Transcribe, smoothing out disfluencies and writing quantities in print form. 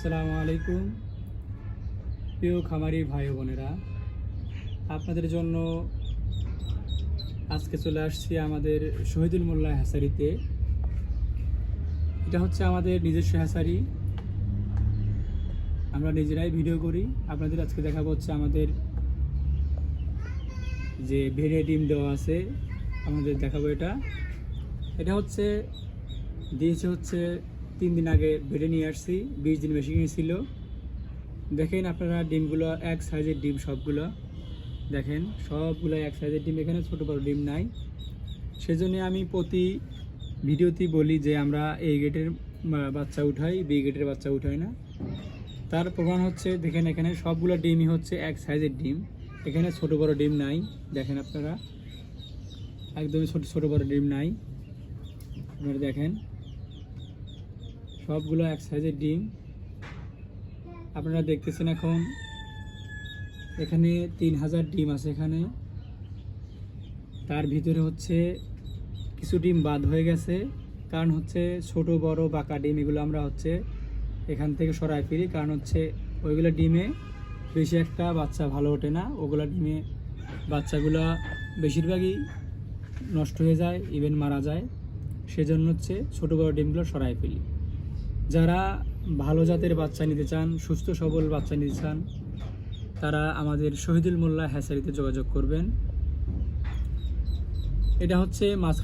আসসালামু আলাইকুম প্রিয় খামারি ভাই বোনেরা, আপনাদের জন্য আজকে চলে আসছি আমাদের শহীদুল মোল্লা হ্যাচারিতে। এটা হচ্ছে আমাদের নিজস্ব হ্যাচারি, আমরা নিজেরাই ভিডিও করি। আপনাদের আজকে দেখাবো হচ্ছে আমাদের যে ভেড়ে ডিম দেওয়া আছে, আমাদের দেখাবো। এটা হচ্ছে দিয়েছে হচ্ছে 3 দিন আগে ভেড়ে নিয়ে আসছি, 20 দিন বেশি ছিল। দেখেন আপনারা ডিমগুলো এক সাইজের ডিম, সবগুলো দেখেন, সবগুলো এক সাইজের ডিম, এখানে ছোট বড় ডিম নাই। সেজন্য আমি প্রতি ভিডিওতেই বলি যে আমরা এই গেটের বাচ্চা উঠাই, বি গেটের বাচ্চা উঠাই না। তার প্রমাণ হচ্ছে দেখেন, এখানে সবগুলো ডিমই হচ্ছে এক সাইজের ডিম, এখানে ছোট বড় ডিম নাই। দেখেন আপনারা, একদমই ছোট বড় ডিম নাই। আপনারা দেখেন সবগুলো এক সাইজের ডিম আপনারা দেখতেছেন। এখন এখানে 3000 ডিম আছে এখানে, তার ভিতরে হচ্ছে কিছু ডিম বাদ হয়ে গেছে, কারণ হচ্ছে ছোট বড় বাঁকা ডিম এগুলো আমরা হচ্ছে এখান থেকে সরাই ফেলি, কারণ হচ্ছে ওইগুলো ডিমে বেশি একটা বাচ্চা ভালো ওঠে না, ওগুলো ডিমে বাচ্চাগুলো বেশিরভাগই নষ্ট হয়ে যায়, ইভেন মারা যায়। সেজন্য হচ্ছে ছোট বড় ডিমগুলো সরাই ফেলি। যারা ভালো জাতের বাচ্চা নিতে চান, সুস্থ সবল বাচ্চা নিতে চান, তারা আমাদের শহীদুল মোল্লা হ্যাচারিতে যোগাযোগ করবেন। এটা হচ্ছে মাছ